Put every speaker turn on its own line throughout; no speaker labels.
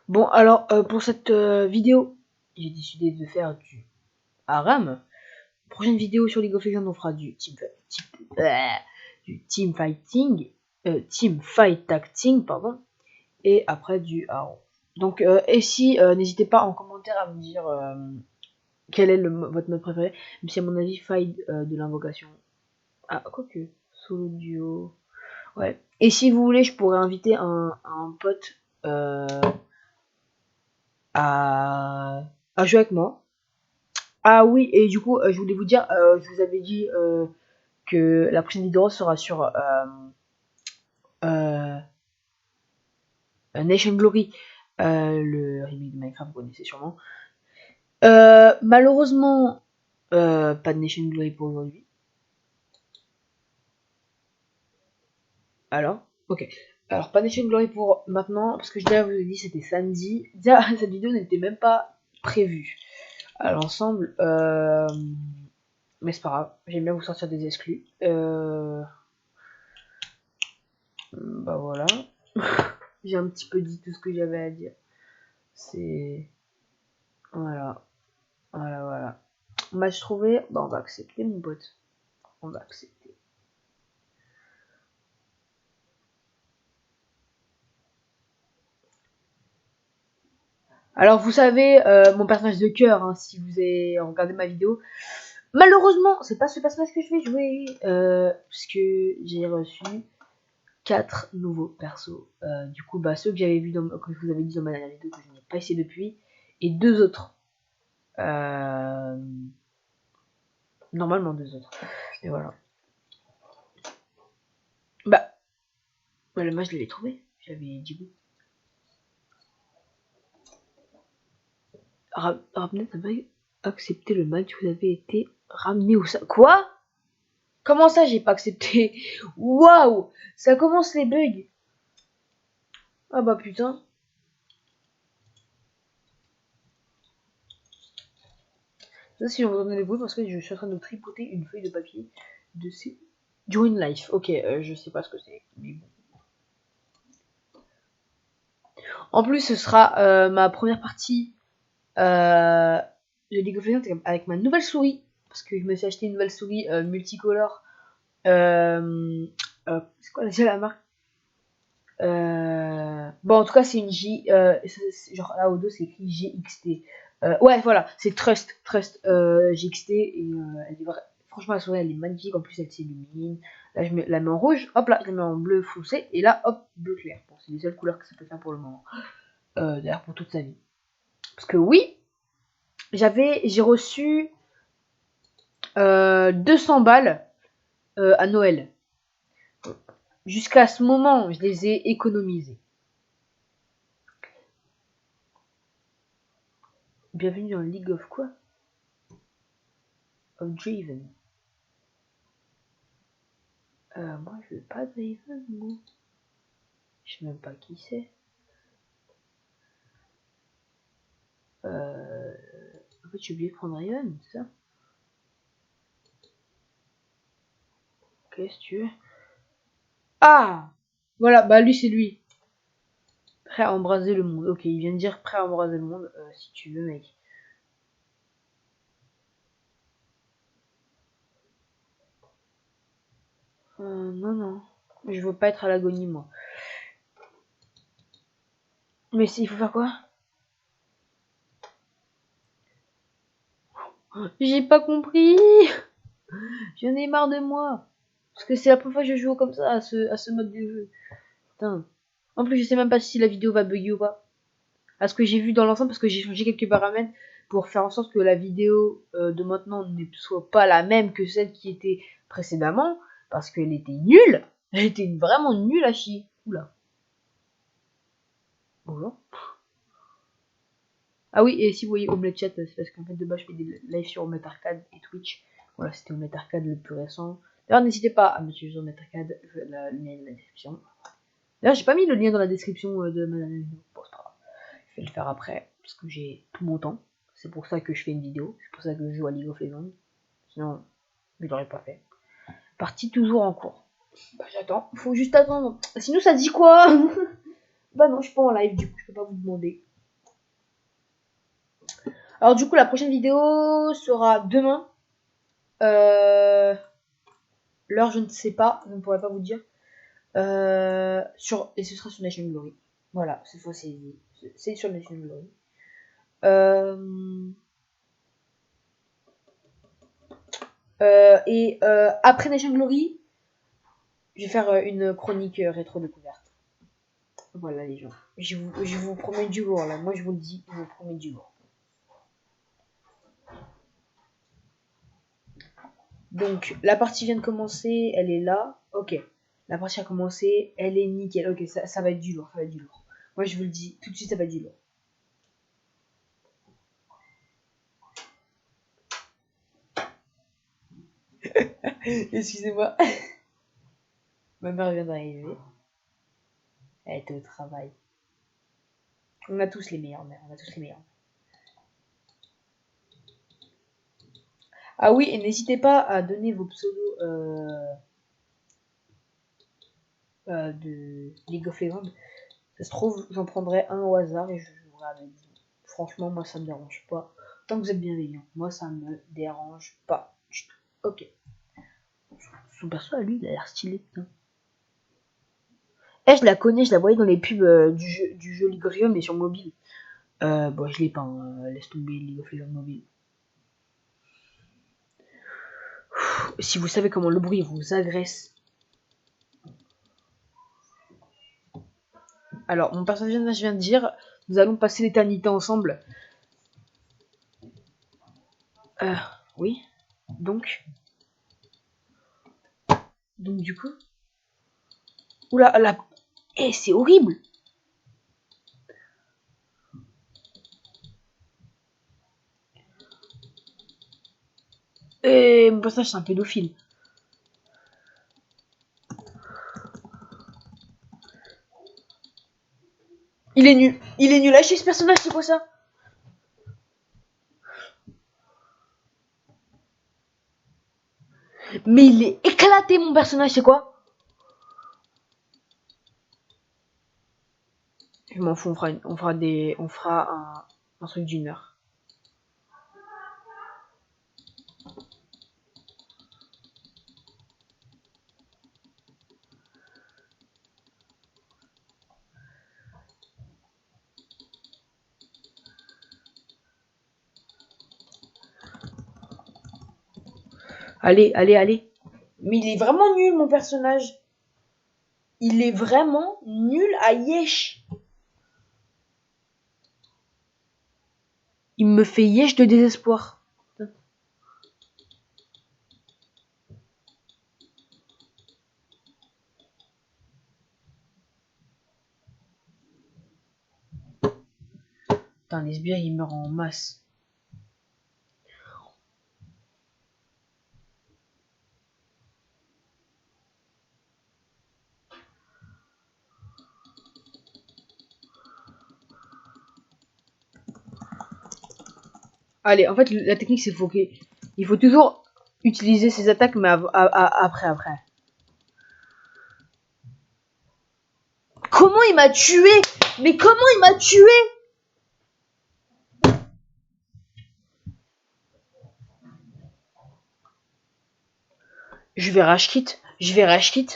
Bon, alors, pour cette vidéo, j'ai décidé de faire du haram. Prochaine vidéo sur League of Legends, on fera du team fighting, team fight tacting, pardon, et après du haram. Donc, et si, n'hésitez pas en commentaire à me dire quel est votre mode préféré, même si à mon avis, fight de l'invocation. Ah, quoique, solo duo. Ouais. Et si vous voulez, je pourrais inviter un pote à jouer avec moi. Ah oui, et du coup, je voulais vous dire, je vous avais dit que la prochaine vidéo sera sur euh, Nation Glory, le remake de Minecraft, vous connaissez sûrement. Malheureusement, pas de Nation Glory pour aujourd'hui. Alors, ok. Alors, pas Nation Glory pour maintenant, parce que je déjà vous ai dit c'était samedi. Déjà, cette vidéo n'était même pas prévue à l'ensemble. Mais c'est pas grave, j'aime bien vous sortir des exclus. Bah voilà. J'ai un petit peu dit tout ce que j'avais à dire. C'est... Voilà. Voilà, voilà. Match trouvé. Bah on va accepter mon pote. On va accepter. Alors vous savez, mon personnage de cœur, hein, si vous avez regardé ma vidéo. Malheureusement, c'est pas ce personnage que je vais jouer. Parce que j'ai reçu 4 nouveaux persos. Du coup, bah ceux que j'avais vu que je vous avais dit dans ma dernière vidéo que je n'ai pas essayé depuis. Et 2 autres. Normalement 2 autres. Et voilà. Bah, le match je l'avais trouvé. J'avais dit goût. Rapnet n'a pas accepté le match, vous avez été ramené au... Quoi? Comment ça j'ai pas accepté? Waouh! Ça commence les bugs. Ah bah putain. Ça si j'entends les bruits parce que je suis en train de tripoter une feuille de papier de ces... Join Life. Ok, je sais pas ce que c'est. Mais bon. En plus ce sera ma première partie de League of Legends avec ma nouvelle souris. Parce que je me suis acheté une nouvelle souris multicolore. C'est quoi déjà la marque? Bon, en tout cas, c'est une genre là au dos, c'est écrit GXT. Ouais, voilà, c'est Trust GXT. Et elle est franchement, la souris, elle est magnifique. En plus, elle s'illumine. Là, je la mets en rouge. Hop là, je la mets en bleu foncé. Et là, hop, bleu clair. Bon, c'est les seules couleurs que ça peut faire pour le moment. D'ailleurs, pour toute sa vie. Parce que oui, j'ai reçu 200 balles à Noël. Jusqu'à ce moment, je les ai économisées. Bienvenue dans League of quoi? Of Draven. Moi je veux pas Draven, moi. Je sais même pas qui c'est. En fait j'ai oublié de prendre Draven, c'est ça? Qu'est-ce que tu veux? Ah! Voilà, bah lui c'est lui. Prêt à embraser le monde. Ok, il vient de dire prêt à embraser le monde, si tu veux mec. Non, non. Je veux pas être à l'agonie moi. Mais il faut faire quoi? J'ai pas compris. J'en ai marre de moi. Parce que c'est la première fois que je joue comme ça, à ce mode de jeu. Putain. En plus, je sais même pas si la vidéo va bugger ou pas. À ce que j'ai vu dans l'ensemble, parce que j'ai changé quelques paramètres pour faire en sorte que la vidéo de maintenant ne soit pas la même que celle qui était précédemment. Parce qu'elle était nulle. Elle était vraiment nulle à chier. Oula. Bonjour. Ah oui, et si vous voyez Omelette Chat, c'est parce qu'en fait de base je fais des lives sur Omelette Arcade et Twitch. Voilà, c'était Omelette Arcade le plus récent. D'ailleurs, n'hésitez pas à me suivre sur Omelette Arcade, le lien dans la description. D'ailleurs, j'ai pas mis le lien dans la description de ma dernière vidéo. Bon, c'est pas grave. Je vais le faire après, parce que j'ai tout mon temps. C'est pour ça que je fais une vidéo. C'est pour ça que je joue à League of Legends. Sinon, je l'aurais pas fait. Partie toujours en cours. Bah, j'attends. Faut juste attendre. Sinon, ça dit quoi? Bah non, je suis pas en live, du coup, je peux pas vous demander. Alors du coup, la prochaine vidéo sera demain. L'heure, je ne sais pas, je ne pourrais pas vous dire. Et ce sera sur Nation Glory. Voilà, cette fois c'est sur Nation Glory. Après Nation Glory, je vais faire une chronique rétro découverte. Voilà les gens. Je vous promets du lourd là. Moi je vous le dis, je vous promets du lourd. Donc la partie vient de commencer, elle est là. Ok. La partie a commencé, elle est nickel. Ok, ça va être du lourd, ça va être du lourd. Moi je vous le dis, tout de suite ça va être du lourd. Excusez-moi. Ma mère vient d'arriver. Elle était au travail. On a tous les meilleurs mères, on a tous les meilleurs. Ah oui, et n'hésitez pas à donner vos pseudos de League of Legends. Ça se trouve, j'en prendrai un au hasard et je jouerai avec vous. Franchement, moi ça me dérange pas. Tant que vous êtes bienveillant, moi ça me dérange pas. Ok. Son perso à lui, il a l'air stylé. Je la connais, je la voyais dans les pubs du jeu League of Legends, mais sur mobile. Bon, je l'ai pas, laisse tomber League of Legends mobile. Si vous savez comment le bruit vous agresse. Alors, mon personnage vient de dire, nous allons passer l'éternité ensemble. Oui. Donc du coup. Oula, la. C'est horrible. Mon personnage, c'est un pédophile. Il est nul. Il est nul. Lâchez ce personnage, c'est quoi ça? Mais il est éclaté, mon personnage, c'est quoi? Je m'en fous, on fera un truc d'une heure. Allez, allez, allez. Mais il est vraiment nul, mon personnage. Il est vraiment nul à yesh. Il me fait yesh de désespoir. Putain, les sbires, ils meurent en masse. Allez, en fait, la technique, c'est il faut toujours utiliser ses attaques, mais après. Comment il m'a tué? Mais comment il m'a tué? Je vais rage quit. Je vais rage quit.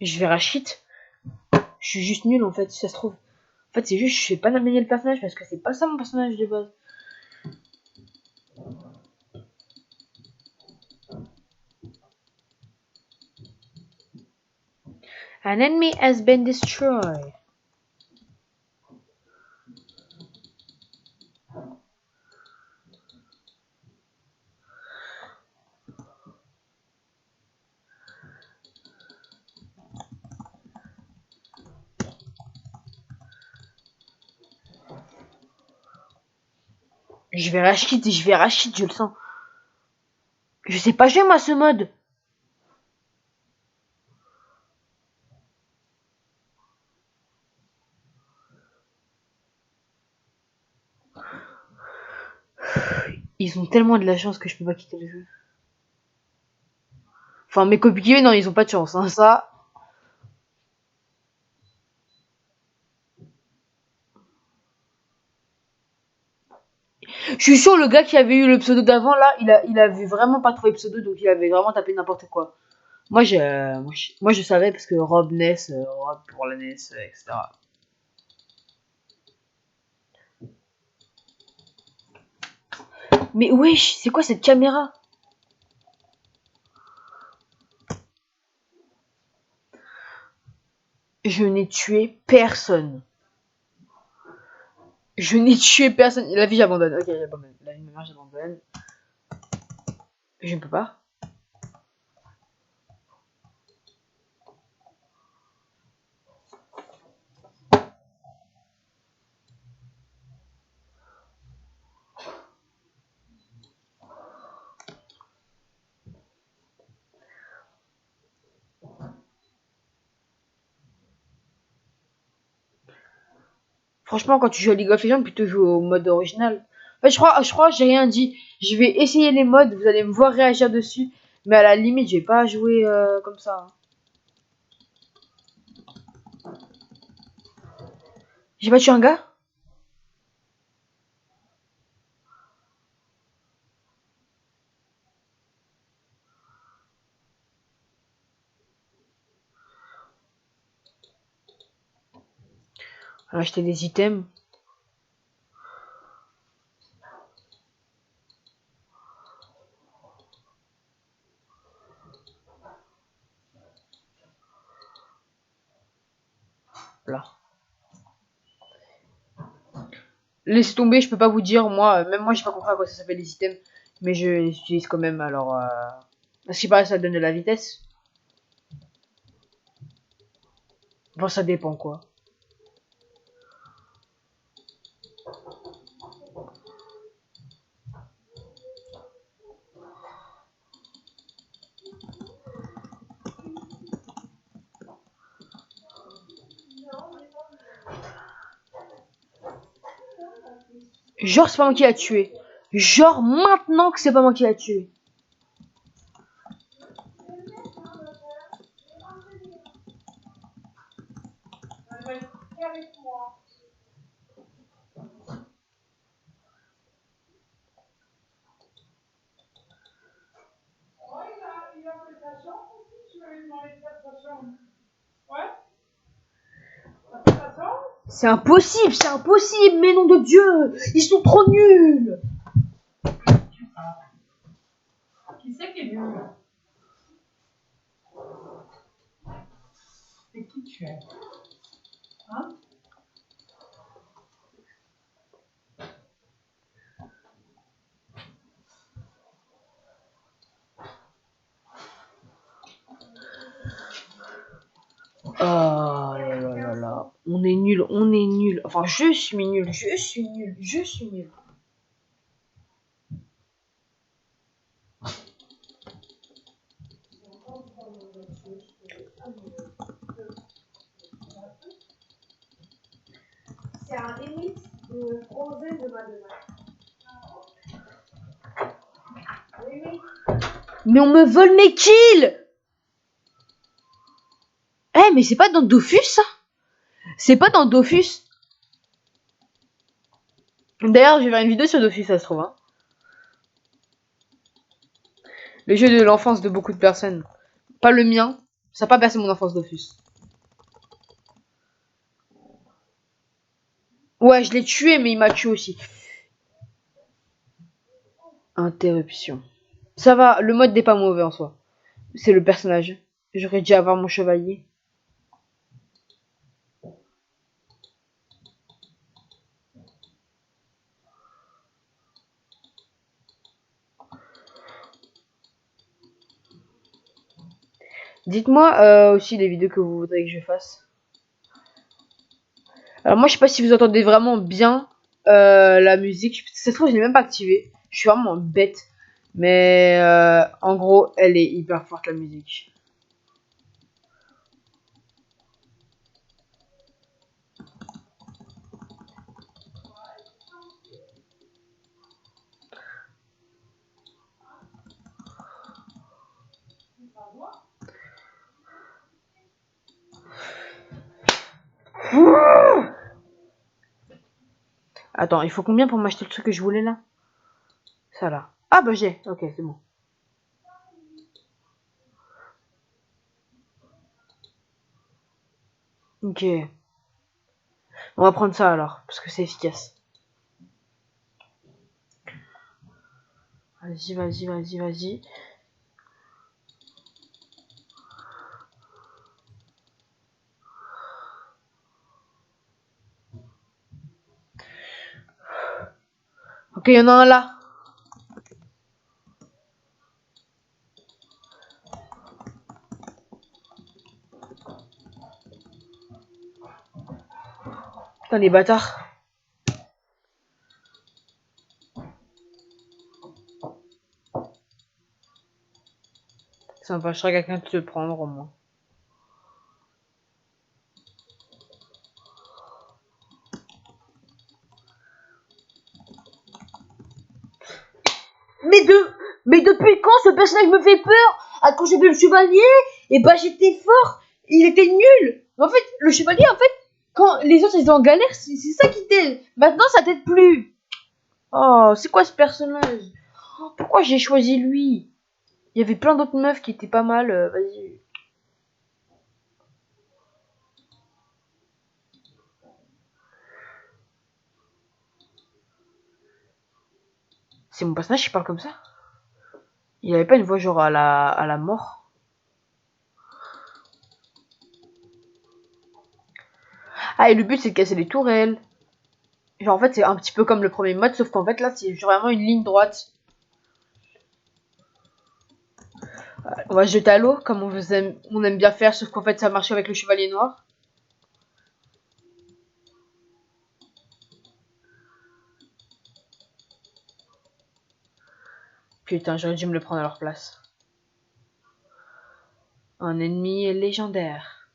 Je vais rage quit. Je suis juste nul en fait, si ça se trouve. En fait, c'est juste, je sais pas naviguer le personnage parce que c'est pas ça mon personnage de base. An enemy has been destroyed. Je vais rage quit, je le sens. Je sais pas jouer moi ce mode. Ils ont tellement de la chance que je peux pas quitter le jeu. Enfin, mes coéquipiers, non, ils ont pas de chance, hein, ça. Je suis sûr, le gars qui avait eu le pseudo d'avant, là, il avait vraiment pas trouvé le pseudo, donc il avait vraiment tapé n'importe quoi. Moi, je savais parce que Rob Ness, Rob pour la NES, etc. Mais wesh, c'est quoi cette caméra? Je n'ai tué personne. Je n'ai tué personne. La vie, j'abandonne. Ok, j'abandonne. La vie de ma mère, j'abandonne. Je ne peux pas. Franchement, quand tu joues à League of Legends, plutôt jouer au mode original. En fait, je crois, j'ai rien dit. Je vais essayer les modes, vous allez me voir réagir dessus. Mais à la limite, je vais pas jouer comme ça. J'ai pas tué un gars? On va acheter des items. Là. Laissez tomber, je peux pas vous dire. Moi, même moi, j'ai pas compris à quoi ça s'appelle les items. Mais je les utilise quand même. Alors, parce qu'il paraît que ça donne de la vitesse. Bon, ça dépend quoi. Genre, c'est pas moi qui l'a tué. Genre, maintenant que c'est pas moi qui l'a tué. C'est impossible, mais nom de Dieu, ils sont trop nuls.
Qui c'est qui est nul? C'est qui tu es? Hein?
Oh là là là là, on est nul, on est nul. Enfin, je suis nul, je suis nul, je suis nul.
C'est un remix de Rosé de Madonna. Remix.
Mais on me vole mes kills. Eh, mais c'est pas dans Dofus ça? C'est pas dans Dofus? D'ailleurs, je vais faire une vidéo sur Dofus, ça se trouve. Hein. Le jeu de l'enfance de beaucoup de personnes. Pas le mien. Ça n'a pas bercé mon enfance Dofus. Ouais, je l'ai tué, mais il m'a tué aussi. Interruption. Ça va, le mode n'est pas mauvais en soi. C'est le personnage. J'aurais dû avoir mon chevalier. Dites-moi aussi les vidéos que vous voudrez que je fasse. Alors moi je sais pas si vous entendez vraiment bien la musique. Ça se trouve je l'ai même pas activée. Je suis vraiment bête. Mais en gros elle est hyper forte la musique. Attends, il faut combien pour m'acheter le truc que je voulais là? Ça là. Ah bah j'ai. Ok, c'est bon. Ok. On va prendre ça alors, parce que c'est efficace. Vas-y, vas-y, vas-y, vas-y. Ok, il y en a un là. Putain, les bâtards. Ça empêchera quelqu'un de se prendre au moins. Mais depuis quand ce personnage me fait peur? Ah, quand j'ai vu le chevalier, et bah j'étais fort, il était nul. En fait, le chevalier, en fait, quand les autres ils étaient en galère, c'est ça qui t'aide. Maintenant, ça t'aide plus. Oh, c'est quoi ce personnage? Oh, pourquoi j'ai choisi lui? Il y avait plein d'autres meufs qui étaient pas mal. Vas-y. C'est mon personnage qui parle comme ça? Il avait pas une voix genre à la mort? Ah, et le but c'est de casser les tourelles. Genre en fait c'est un petit peu comme le premier mode, sauf qu'en fait là c'est vraiment une ligne droite. On va se jeter à l'eau comme on aime bien faire, sauf qu'en fait ça marche avec le chevalier noir. Putain, j'aurais dû me le prendre à leur place. Un ennemi légendaire.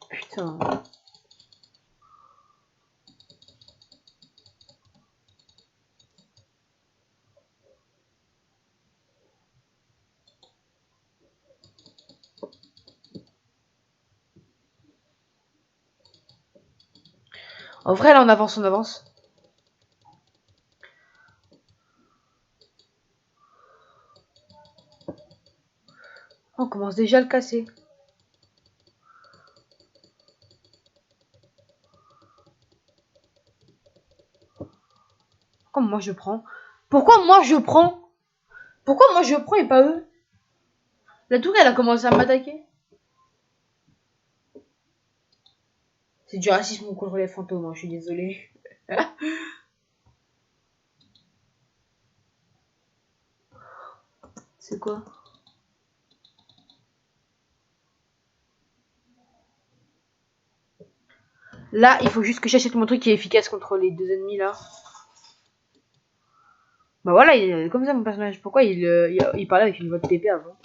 Putain. En vrai là on avance, on avance. On commence déjà à le casser. Pourquoi moi je prends? Pourquoi moi je prends? Pourquoi moi je prends et pas eux? La tour elle a commencé à m'attaquer. C'est du racisme contre les fantômes, hein, je suis désolée. C'est quoi? Là, il faut juste que j'achète mon truc qui est efficace contre les deux ennemis là. Bah voilà, il est comme ça mon personnage. Pourquoi il parlait avec une voix de TP avant?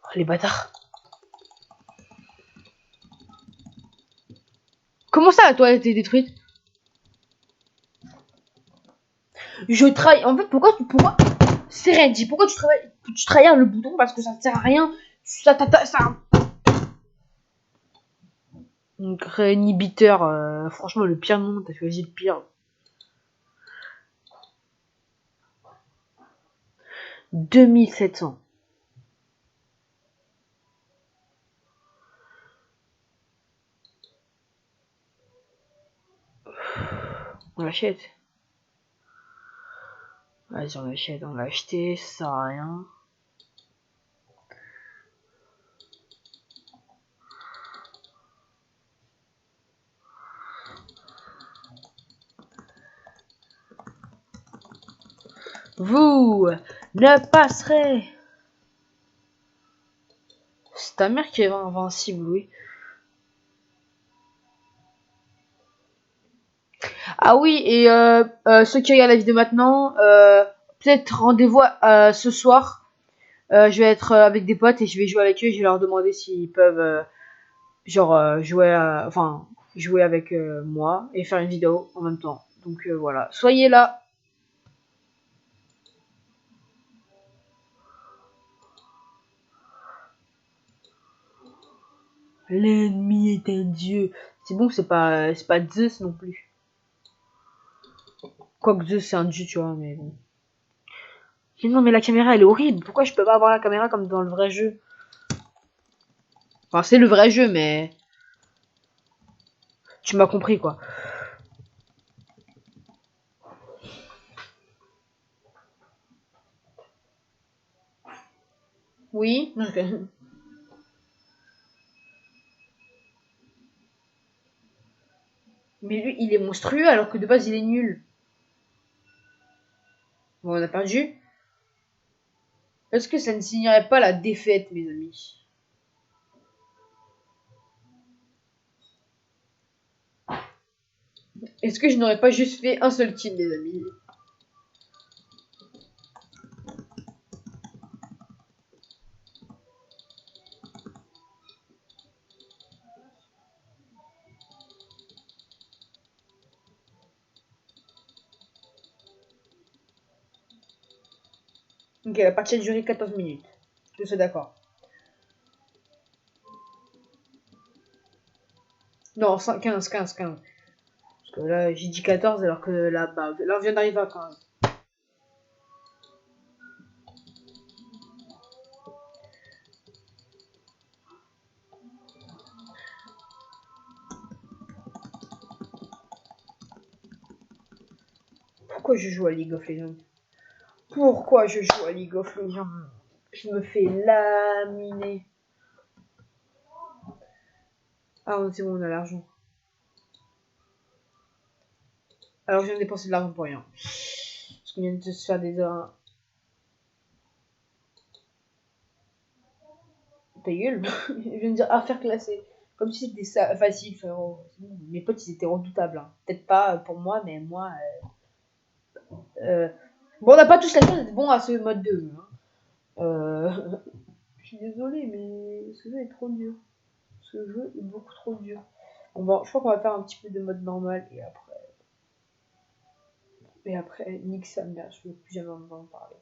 Oh, les bâtards. Comment ça la toilette a été détruite? Je travaille. En fait, pourquoi c'est rien dit. Pourquoi tu travailles le bouton parce que ça ne sert à rien. Ça. Donc réinhibiteur, franchement le pire nom, t'as choisi le pire. 2700. On l'achète. Vas-y, on l'achète, on l'a acheté, ça sert à rien. Vous ne passerez. C'est ta mère qui est invincible, oui. Ah oui, et ceux qui regardent la vidéo maintenant, peut-être rendez-vous ce soir. Je vais être avec des potes et je vais jouer avec eux. Je vais leur demander s'ils peuvent, jouer avec moi et faire une vidéo en même temps. Donc voilà, soyez là. L'ennemi est un dieu. C'est bon, c'est pas Zeus non plus. Quoique Zeus c'est un dieu, tu vois, mais bon. Mais non, mais la caméra elle est horrible. Pourquoi je peux pas avoir la caméra comme dans le vrai jeu? Enfin, c'est le vrai jeu, mais tu m'as compris quoi. Oui. Ok. Mais lui, il est monstrueux alors que de base il est nul. Bon, on a perdu. Est-ce que ça ne signerait pas la défaite, mes amis? Est-ce que je n'aurais pas juste fait un seul kill, les amis? Ok, la partie a duré 14 minutes. Je suis d'accord. Non, 15. Parce que là, j'ai dit 14 alors que là, bah, là on vient d'arriver à 15. Pourquoi je joue à League of Legends? Pourquoi je joue à League of Legends? Je me fais laminer. Ah, c'est bon, on a l'argent. Alors, je viens de dépenser de l'argent pour rien. Parce qu'on vient de se faire des heures. Ta gueule. Je viens de dire affaire classée. Comme si c'était ça facile, frérot. Mes potes, ils étaient redoutables. Hein. Peut-être pas pour moi, mais moi. Bon, on n'a pas tous la chance d'être bons à ce mode de jeu. Hein. Je suis désolée, mais ce jeu est trop dur. Ce jeu est beaucoup trop dur. Bon, je crois qu'on va faire un petit peu de mode normal et après. Et après, nique sa mère, je ne veux plus jamais en parler.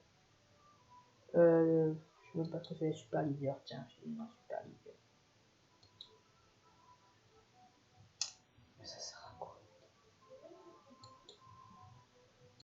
Je sais même pas trop fait super leader, tiens, je